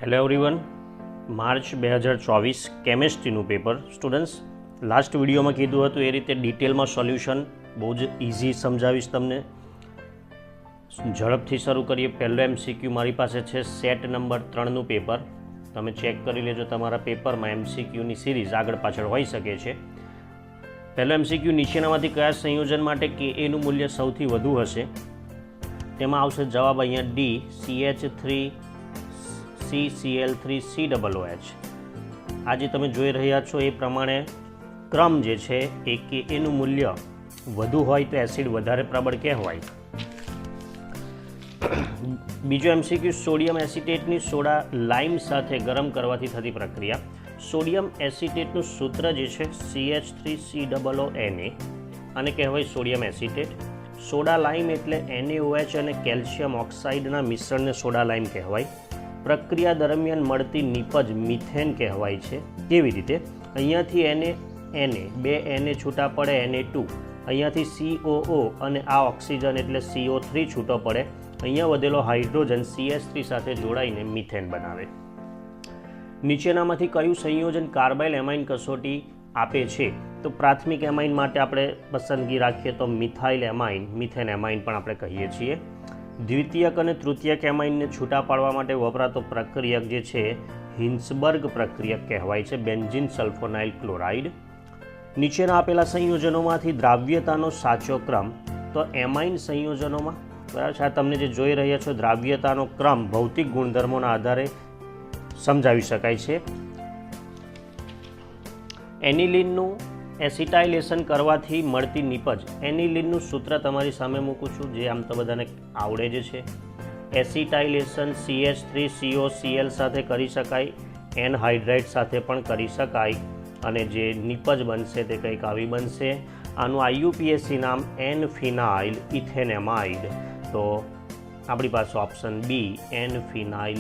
Hello everyone, March 2024 કેમેસ્ટ્રીનું પેપર. Students, last વિડીયોમાં કીધું હતું એ રીતે ડિટેલમાં સોલ્યુશન બહુ જ ઇઝી સમજાવીશ તમને. ઝડપથી શરૂ કરીએ. પહેલો MCQ મારી પાસે છે સેટ નંબર 3નું પેપર. તમે ચેક કરી લેજો, તમારા પેપરમાં MCQની સિરીઝ આગળ પાછળ હોઈ શકે છે. પહેલો MCQ નીચેનામાંથી કયા સંયોજન માટે KAનું મૂલ્ય સૌથી વધુ હશે? તેમાં આવશે જવાબ અહીંયા D, CH3 CCl3COOH. આજે તમે જોઈ રહ્યા છો એ પ્રમાણે ક્રમ જે છે એ KAનું મૂલ્ય વધુ હોય તો એસિડ વધારે પ્રબળ કહેવાય. બીજો MCQ, સોડિયમ એસિટેટની સોડા લાઇમ સાથે ગરમ કરવાથી થતી પ્રક્રિયા. સોડિયમ એસિટેટનું સૂત્ર જે છે CH3COONA, આને કહેવાય સોડિયમ એસિટેટ. સોડા લાઇમ એટલે NaOH અને કેલ્શિયમ ઓક્સાઇડના મિશ્રણને સોડા લાઇમ કહેવાય. પ્રક્રિયા દરમિયાન મળતી નીપજ મિથેન કહેવાય છે. કેવી રીતે? અહીંયાથી બે Na છૂટા પડે, Na2. અહીંયાથી COO અને આ ઓક્સિજન એટલે CO3 છૂટો પડે. અહીંયા વધેલો હાઇડ્રોજન CH3 સાથે જોડાઈને મિથેન બનાવે. નીચેનામાંથી કયું સંયોજન કાર્બાઇલ એમાઇન કસોટી આપે છે? તો પ્રાથમિક એમાઇન માટે આપણે પસંદગી રાખીએ તો મિથાઇલ એમાઇન, મિથેન એમાઇન પણ આપણે કહીએ છીએ. દ્વિતીયક અને તૃતીયક એમાઇનને છૂટા પાડવા માટે વપરાતો પ્રક્રિયક જે છે હિન્સબર્ગ પ્રક્રિયક કહેવાય છે, બેન્ઝીન સલ્ફોનાઇલ ક્લોરાઇડ. નીચેના આપેલા સંયોજનોમાંથી દ્રાવ્યતાનો સાચો ક્રમ. તો એમાઇન સંયોજનોમાં બરાબર છે, આ તમને જે જોઈ રહ્યા છો દ્રાવ્યતાનો ક્રમ ભૌતિક ગુણધર્મોના આધારે સમજાવી શકાય છે. એનિલિનનું એસિટાઇલેશન કરવાથી મળતી નીપજ. એનિલિનનું સૂત્ર તમારી સામે મૂકું છું, જે આમ તો બધાને આવડે જ છે. એસિટાઇલેશન CH3COCl સાથે કરી શકાય, એનહાઇડ્રાઇડ સાથે પણ કરી શકાય, અને જે નીપજ બનશે તે કંઈક આવી બનશે. આનું IUPAC નામ N-ફિનાઇલ ઇથેનેમાઇડ. તો આપણી પાસે ઓપ્શન B, N-ફિનાઇલ.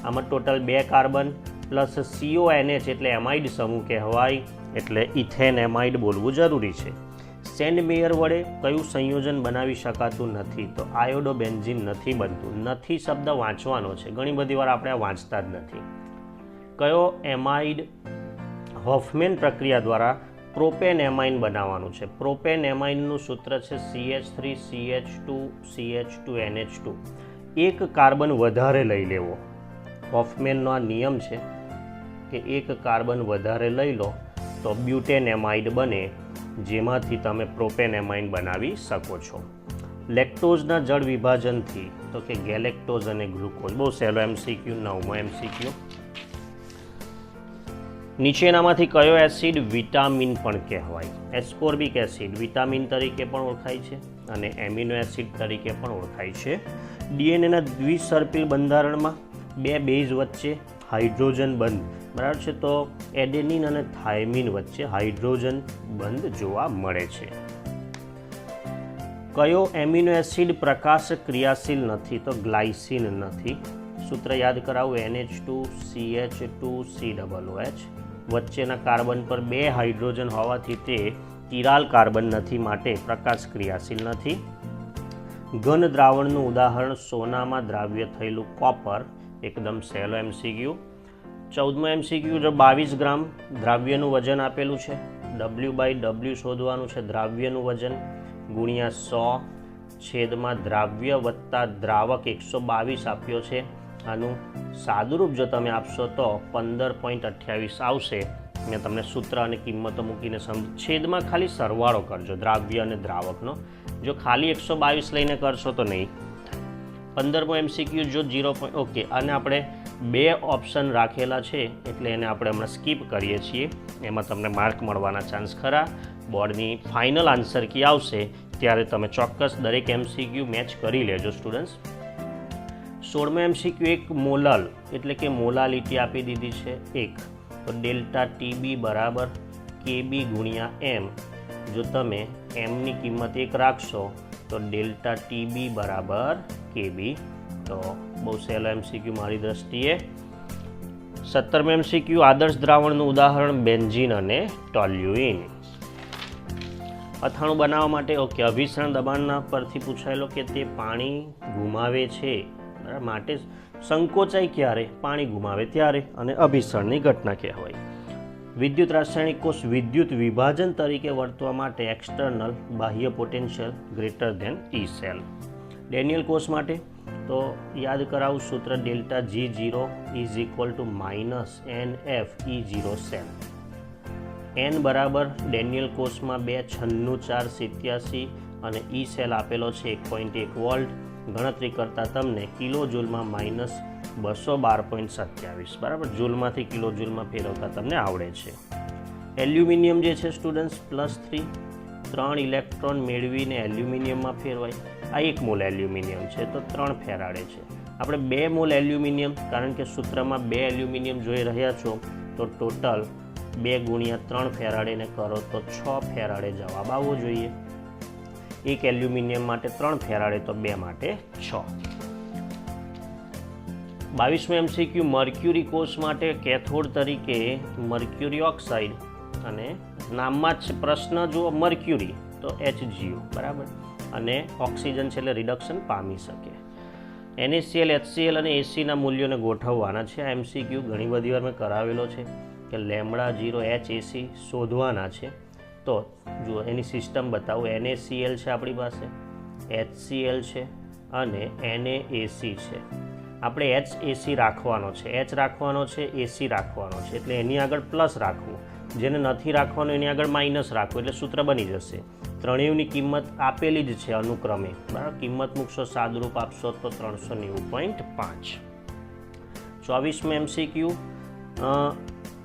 આમાં ટોટલ 2 કાર્બન પ્લસ CONH એટલે એમાઇડ સમૂહ કહેવાય, એટલે ઇથેન એમાઇડ બોલવું જરૂરી છે. સેન્ડમેયર વડે કયું સંયોજન બનાવી શકાતું નથી? તો આયોડોબેન્ઝીન નથી બનતું. નથી શબ્દ વાંચવાનો છે, ઘણી બધી વાર આપણે વાંચતા જ નથી. કયો એમાઇડ હોફમેન પ્રક્રિયા દ્વારા પ્રોપેન એમાઇન બનાવવાનું છે? પ્રોપેન એમાઇનનું સૂત્ર છે CH3CH2CH2NH2. એક કાર્બન વધારે લઈ લેવો. હોફમેનનો આ નિયમ છે કે એક કાર્બન વધારે લઈ લો તો બ્યુટેન એમાઇડ બને, જેમાંથી તમે પ્રોપેન એમાઇન બનાવી શકો છો. લેક્ટોઝના જળ વિભાજનથી, તો કે ગેલેક્ટોઝ અને ગ્લુકોઝ. બહુ સહેલો MCQ, 9મો MCQ. નીચેનામાંથી કયો એસિડ વિટામિન પણ કહેવાય? એસ્કોર્બિક એસિડ વિટામિન તરીકે પણ ઓળખાય છે અને એમિનો એસિડ તરીકે પણ ઓળખાય છે. DNAના દ્વિસર્પિલ બંધારણમાં 2 બેઝ વચ્ચે હાઇડ્રોજન બંધ, બરાબર છે, તો એડેનિન અને થાઇમિન વચ્ચે હાઇડ્રોજન બંધ જોવા મળે છે. કયો એમિનો એસિડ પ્રકાશ ક્રિયાશીલ નથી? તો ગ્લાયસિન નથી. સૂત્ર યાદ કરાવું, NH2CH2COOH. વચ્ચેના કાર્બન પર 2 હાઇડ્રોજન હોવાથી તે ચિરાલ કાર્બન નથી, માટે પ્રકાશ ક્રિયાશીલ નથી. ઘન દ્રાવણનું ઉદાહરણ સોનામાં દ્રાવ્ય થયેલું કોપર. એકદમ સહેલો MCQ. 14મો MCQ, જો 22 ગ્રામ દ્રાવ્યનું વજન આપેલું છે, W/W શોધવાનું છે. દ્રાવ્યનું વજન ગુણ્યા 100 છેદમાં દ્રાવ્ય વત્તા દ્રાવક 122 આપ્યો છે. આનું સાદુરૂપ જો તમે આપશો તો 15.28 આવશે. મેં તમને સૂત્ર અને કિંમતો મૂકીને છેદમાં ખાલી સરવાળો કરજો દ્રાવ્ય અને દ્રાવકનો. જો ખાલી 122 લઈને કરશો તો નહીં. 15મો MCQ, જો 0. ઓકે, અને આપણે 2 ઓપ્શન રાખેલા છે એટલે એને આપણે હમણાં સ્કીપ કરીએ છીએ. એમાં તમને માર્ક મળવાના ચાન્સ ખરા. બોર્ડની ફાઇનલ આન્સર કી આવશે ત્યારે તમે ચોક્કસ દરેક MCQ મેચ કરી લેજો સ્ટુડન્ટ્સ. 16મો MCQ, એક મોલલ એટલે કે મોલાલિટી આપી દીધી છે 1, તો ડેલ્ટા TB બરાબર KB ગુણ્યા M. જો તમે Mની કિંમત 1 રાખશો તો ડેલ્ટા TB બરાબર KB. તો બહુ સહેલો MCQ મારી દ્રષ્ટિએ. 17મો MCQ, આદર્શ દ્રાવણનું ઉદાહરણ બેન્ઝીન અને ટોલ્યુઇન. અથાણું બનાવવા માટે ઓકે, અભિસરણ દબાણના પરથી પૂછાયેલો કે તે પાણી ગુમાવે છે, માટે સંકોચાય ક્યારે? પાણી ગુમાવે ત્યારે, અને અભિસરણની ઘટના કહેવાય. વિદ્યુત રાસાયણિક કોષ વિદ્યુત વિભાજન તરીકે વર્તવા માટે એક્સટર્નલ બાહ્ય પોટેન્શિયલ ગ્રેટર ધેન ટી સેલ. ડેનિયલ કોષ માટે તો યાદ કરાવું સૂત્ર delta G0 is equal to -NFE0 cell. n બરાબર ડેનિયલ કોષમાં 29647 અને E સેલ આપેલો છે 1.1 વોલ્ટ. ગણતરી કરતાં તમને કિલો જૂલમાં -212.27 બરાબર જૂલમાંથી કિલો જૂલમાં ફેરવતા તમને આવડે છે. એલ્યુમિનિયમ જે છે સ્ટુડન્ટ્સ +3 3 ઇલેક્ટ્રોન મેળવીને એલ્યુમિનિયમમાં ફેરવાય. આ 1 મોલ એલ્યુમિનિયમ છે તો 3 ફેરાડે છે. આપણે 2 મોલ એલ્યુમિનિયમ, કારણ કે સૂત્રમાં 2 એલ્યુમિનિયમ જોઈ રહ્યા છો તો ટોટલ 2 × 3 ફેરાડેને કરો તો 6 ફેરાડે જવાબ આવવો જોઈએ. 1 એલ્યુમિનિયમ માટે 3 ફેરાડે તો 2 માટે 6. 22મો MCQ મર્ક્યુરી કોષ માટે કેથોડ તરીકે મર્ક્યુરી ઓક્સાઇડ, અને નામમાં જ પ્રશ્ન જુઓ મર્ક્યુરી તો HgO બરાબર, અને ઓક્સિજન છે એટલે રિડક્શન પામી શકે. NaCl, HCl અને Ac ના મૂલ્યોને ગોઠવવાના છે. આ MCQ ઘણી બધી વાર મેં કરાવેલો છે કે λ0 HAC શોધવાના છે. તો જુઓ એની સિસ્ટમ બતાવું. NaCl છે આપણી પાસે, HCl છે અને NaAC છે. આપણે HAC રાખવાનો છે, H રાખવાનો છે, AC રાખવાનો છે, એટલે એની આગળ પ્લસ રાખવું. જેને નથી રાખવાનું એની આગળ માઇનસ રાખવું, એટલે સૂત્ર બની જશે. ત્રણેયની કિંમત આપેલી જ છે અનુક્રમે બરાબર. કિંમત મૂકશો, સાદરૂપ આપશો તો 390.5. 24મો MCQ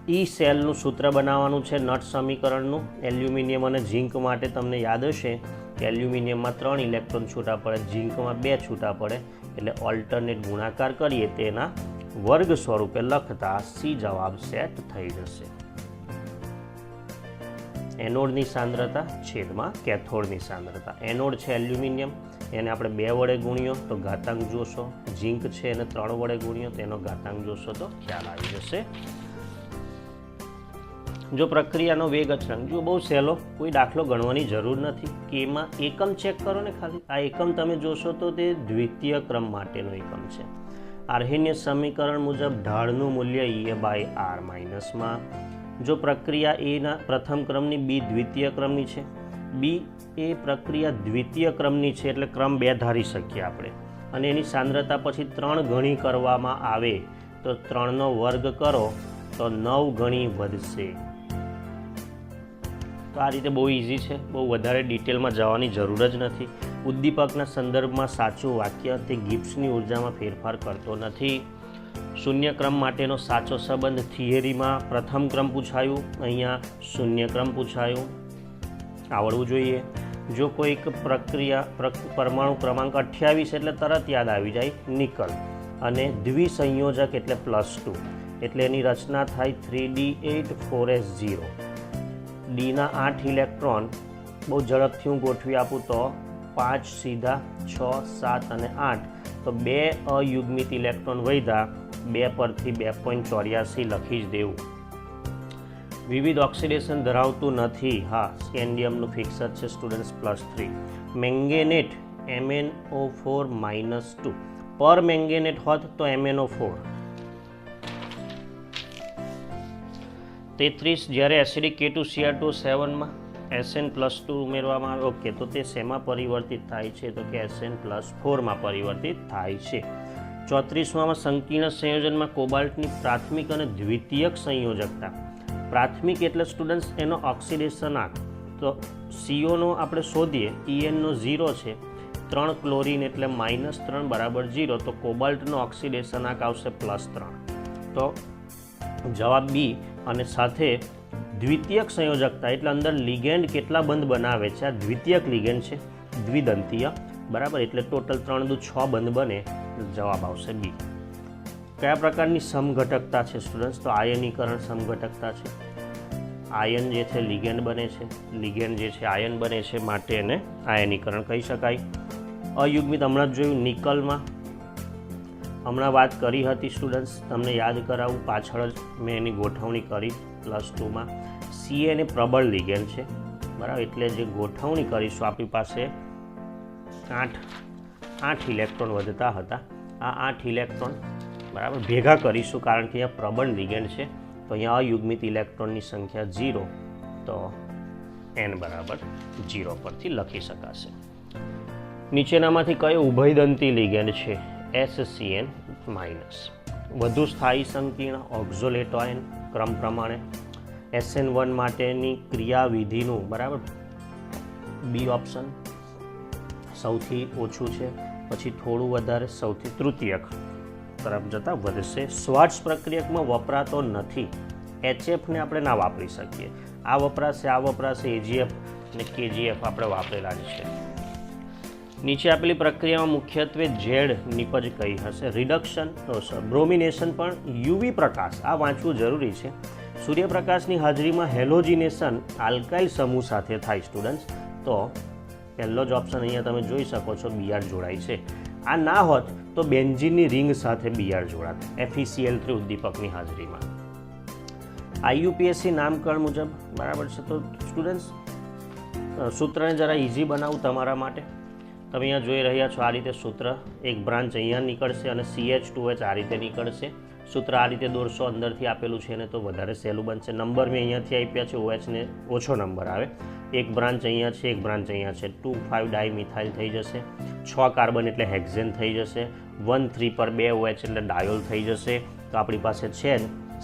E સેલનું સૂત્ર બનાવવાનું છે નટ સમીકરણનું. એલ્યુમિનિયમ અને ઝીંક માટે તમને યાદ હશે કે એલ્યુમિનિયમમાં 3 ઇલેક્ટ્રોન છૂટા પડે, ઝીંકમાં 2 છૂટા પડે, એટલે ઓલ્ટરનેટ ગુણાકાર કરીએ તેના વર્ગ સ્વરૂપે લખતા C જવાબ સેટ થઈ જશે. એનોડની સાંદ્રતા છેદમાં કેથોડની સાંદ્રતા. એનોડ છે એલ્યુમિનિયમ, એને આપણે 2 વડે ગુણ્યો તો ઘાતાંક જોશો. ઝીંક છે એને 3 વડે ગુણ્યો તો એનો ઘાતાંક જોશો તો ખ્યાલ આવી જશે. જો પ્રક્રિયાનો વેગ અચળાંક, જો બહુ સહેલો, કોઈ દાખલો ગણવાની જરૂર નથી કે એમાં એકમ ચેક કરો ને ખાલી. આ એકમ તમે જોશો તો તે દ્વિતીય ક્રમ માટેનો એકમ છે. આર્હેનિયસ સમીકરણ મુજબ ઢાળનું મૂલ્ય E/R માઇનસમાં. જો પ્રક્રિયા એના પ્રથમ ક્રમની, બી દ્વિતીય ક્રમની છે, બી એ પ્રક્રિયા દ્વિતીય ક્રમની છે એટલે ક્રમ 2 ધારી શકીએ આપણે, અને એની સાંદ્રતા પછી 3 ગણી કરવામાં આવે તો 3નો વર્ગ કરો તો 9 ગણી વધશે. તો આ રીતે બહુ ઇઝી છે, બહુ વધારે ડિટેલમાં જવાની જરૂર જ નથી. ઉદ્દીપકના સંદર્ભમાં સાચું વાક્ય તે ગિબ્સની ઉર્જામાં ફેરફાર કરતો નથી. શૂન્ય ક્રમ માટેનો સાચો સંબંધ થિયરીમાં પ્રથમ ક્રમ પૂછાયું, અહીંયા શૂન્ય ક્રમ પૂછાયું, આવડવું જોઈએ. જો કોઈક પ્રક્રિયા પરમાણુ ક્રમાંક 28 એટલે તરત યાદ આવી જાય નિકલ, અને દ્વિસંયોજક એટલે +2 એટલે એની રચના થાય 3D8 4S0. ડીના 8 ઇલેક્ટ્રોન બહુ ઝડપથી હું ગોઠવી આપું તો 5 સીધા, 6, 7 અને 8, તો 2 અયુગ્મિત ઇલેક્ટ્રોન વધ્યા, 2 પરથી 2.84 લખી જ દેવું. વિવિધ ઓક્સિડેશન ધરાવતું નથી. હા, સ્કેન્ડિયમનું ફિક્સ જ છે સ્ટુડન્ટ્સ +3. મેંગેનેટ MnO4-2 પર મેંગેનેટ હોત તો MnO4. 33 જ્યારે એસિડિક K2Cr2O7માં Sn+2 ઉમેરવામાં આવે, ઓકે, તો તે શેમાં પરિવર્તિત થાય છે તો કે Sn+4માં પરિવર્તિત થાય છે. 34માં સંકીર્ણ સંયોજનમાં કોબાલ્ટની પ્રાથમિક અને દ્વિતીયક સંયોજકતા. પ્રાથમિક એટલે સ્ટુડન્ટ્સ એનો ઓક્સિડેશનાંક, તો CO આપણે શોધીએ, En 0 છે, 3 ક્લોરીન એટલે -3 બરાબર 0, તો કોબાલ્ટનો ઓક્સિડેશનાંક આવશે +3. તો જવાબ બી. અને સાથે દ્વિતીયક સંયોજકતા એટલે અંદર લિગેન્ડ કેટલા બંધ બનાવે છે, આ દ્વિતીયક લિગેન્ડ છે, દ્વિદંતીય બરાબર, એટલે ટોટલ 3 દુ 6 બંધ બને, જવાબ આવશે બી. કયા પ્રકારની સમઘટકતા છે સ્ટુડન્ટ્સ? તો આયનીકરણ સમઘટકતા છે. આયન જે છે લિગેન્ડ બને છે, લિગેન્ડ જે છે આયન બને છે, માટે એને આયનીકરણ કહી શકાય. અયુગ્મિત હમણાં જ જોયું નિકલમાં, હમણાં વાત કરી હતી સ્ટુડન્ટ્સ, તમને યાદ કરાવું, પાછળ જ મેં એની ગોઠવણી કરી +2માં. Ca એ પ્રબળ લિગેન્ડ છે બરાબર, એટલે જે ગોઠવણી કરીશું આપણી પાસે 8 ઇલેક્ટ્રોન વધતા હતા. આ 8 ઇલેક્ટ્રોન બરાબર ભેગા કરીશું કારણ કે અહીંયા પ્રબળ લિગેન્ડ છે. તો અહીંયા અયુગ્મિત ઇલેક્ટ્રોનની સંખ્યા 0, તો n બરાબર 0 પરથી લખી શકાશે. નીચેનામાંથી કયો ઉભયદંતી લિગેન્ડ છે? HCN-. વધુ સ્થાયી સંકીર્ણ ઓક્ઝોલેટ આયન ક્રમ પ્રમાણે SN1 માટેની ક્રિયાવિધિનું બરાબર બી ઓપ્શન સૌથી ઓછું છે, પછી થોડું વધારે સૌથી તૃતીયક તરફ જતાં વધશે. સ્વાર્ટ્સ પ્રક્રિયકમાં વપરાતો નથી. HF ને આપણે ના વાપરી શકીએ. આ વપરાશે AGF અને KGF આપણે વાપરેલા જ છે. નીચે આપેલી પ્રક્રિયામાં મુખ્યત્વે ઝેડ નિપજ કઈ હશે? રિડક્શન, બ્રોમિનેશન પણ યુવી પ્રકાશ, આ વાંચવું જરૂરી છે. સૂર્યપ્રકાશની હાજરીમાં હેલોજિનેશન આલ્કાઇલ સમૂહ સાથે થાય સ્ટુડન્ટ્સ. તો પહેલો જ ઓપ્શન અહીંયા તમે જોઈ શકો છો, Br જોડાય છે. આ ના હોત તો બેન્ઝીનની રિંગ સાથે Br જોડાત FeCl3 ઉદ્દીપકની હાજરીમાં. IUPAC નામકરણ મુજબ બરાબર છે. તો સ્ટુડન્ટ્સ સૂત્રને જરા ઇઝી બનાવું તમારા માટે. તમે અહીંયા જોઈ રહ્યા છો આ રીતે સૂત્ર, એક બ્રાન્ચ અહીંયા નીકળશે અને CH2H આ રીતે નીકળશે. સૂત્ર આ રીતે દોરશો, અંદરથી આપેલું છે ને તો વધારે સહેલું બનશે. નંબર મેં અહીંયાથી આપ્યા છે, OH ને ઓછો નંબર આવે. એક બ્રાન્ચ અહીંયા છે, એક બ્રાન્ચ અહીંયા છે, 2,5 ડાયમિથાઇલ થઈ જશે. 6 કાર્બન એટલે હેક્ઝેન થઈ જશે. 1,3 પર 2 OH એટલે ડાયોલ થઈ જશે. તો આપણી પાસે છે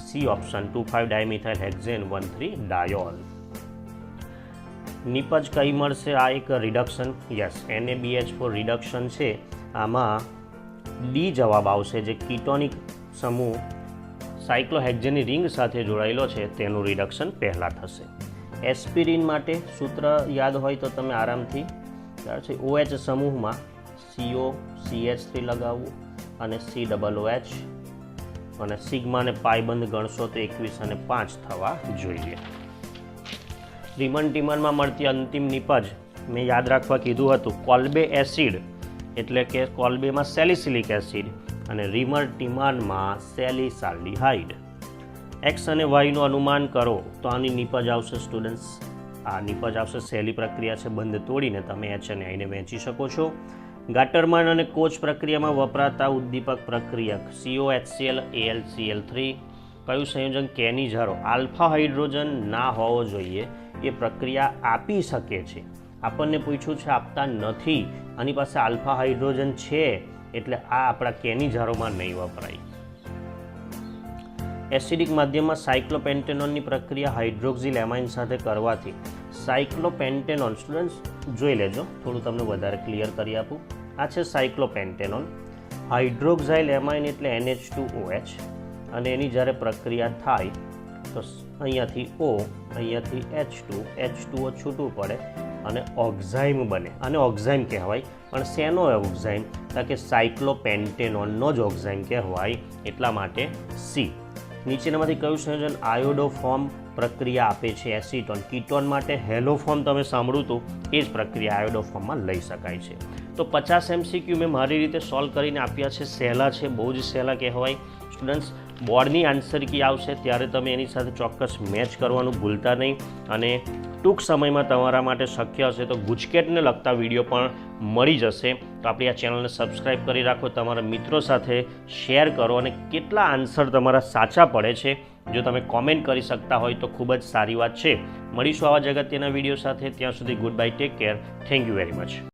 C option, 2,5 dimethyl hexane 1,3 diol. નિપજ કઈ મળશે? આ એક રિડક્શન, યસ NaBH4 રિડક્શન છે. આમાં ડી જવાબ આવશે, જે કીટોનિક સમૂહ સાયક્લોહેક્ઝેનની રિંગ સાથે જોડાયેલો છે તેનું રિડક્શન પહેલાં થશે. એસ્પિરિન માટે સૂત્ર યાદ હોય તો તમે આરામથી OH સમૂહમાં COCH3 લગાવવું અને COOH અને સિગ્માને પાયબંધ ગણશો તો 21 અને 5 થવા જોઈએ. રીમન ટીમનમાં મળતી અંતિમ નિપજ મેં યાદ રાખવા કીધું હતું, કોલ્બે એસિડ એટલે કે કોલ્બેમાં સેલિસિલિક એસિડ અને રીમર ટીમાનમાં સેલિસાલ્ડિહાઇડ. X અને Yનું અનુમાન કરો તો આની નિપજ આવશે સ્ટુડન્ટ્સ. આ નિપજ આવશે, સહેલી પ્રક્રિયા છે, બંધ તોડીને તમે H અને I ને વહેંચી શકો છો. ગાટરમાન અને કોચ પ્રક્રિયામાં વપરાતા ઉદ્દીપક પ્રક્રિયક COHCl AlCl3. કયું સંયોજન કેની ઝારો આલ્ફા હાઇડ્રોજન ના હોવો જોઈએ? એ પ્રક્રિયા આપી શકે છે. આપણને પૂછ્યું છે, આપતા નથી. આની પાસે આલ્ફા હાઇડ્રોજન છે એટલે આ આપણા કેની ઝારોમાં નહીં વપરાય. એસિડિક માધ્યમમાં સાયક્લોપેન્ટેનોનની પ્રક્રિયા હાઇડ્રોક્સિલ એમાઇન સાથે કરવાથી સાયક્લોપેન્ટેનોન સ્ટુડન્ટ્સ જોઈ લેજો, થોડું તમને વધારે ક્લિયર કરી આપું. આ છે સાયક્લોપેન્ટેનોન. હાઇડ્રોક્સાઇલ એમાઇન એટલે NH2OH અને એની જ્યારે પ્રક્રિયા થાય તો અહીંયાથી O, અહીંયાથી H2O છૂટું પડે અને ઓક્ઝાઇમ બને. અને ઓક્ઝાઇમ કહેવાય, પણ શેનો ઓક્ઝાઇમ? કે સાયક્લોપેન્ટેનોનનો જ ઓક્ઝાઇમ કહેવાય, એટલા માટે C. નીચેનામાંથી કયું સંયોજન આયોડોફોર્મ પ્રક્રિયા આપે છે? એસિટોન. કીટોન માટે હેલોફોર્મ તમે સાંભળ્યું હતું, એ જ પ્રક્રિયા આયોડોફોર્મમાં લઈ શકાય છે. તો 50 MCQ મેં મારી રીતે સોલ્વ કરીને આપ્યા છે. સહેલા છે, બહુ જ સહેલા કહેવાય. સ્ટુડન્ટ્સ બોર્ડની આન્સર કી આવશે ત્યારે તમે એની સાથે ચોક્કસ મેચ કરવાનું ભૂલતા નહીં. અને ટૂંક સમયમાં તમારા માટે શક્ય હશે તો ગુજકેટને લગતા વિડીયો પણ મળી જશે. તો આપણી આ ચેનલને સબસ્ક્રાઈબ કરી રાખો, તમારા મિત્રો સાથે શેર કરો અને કેટલા આન્સર તમારા સાચા પડે છે જો તમે કોમેન્ટ કરી શકતા હોય તો ખૂબ જ સારી વાત છે. મળીશું આવા જ અગત્યના વિડીયો સાથે. ત્યાં સુધી good bye, take care, thank you very much.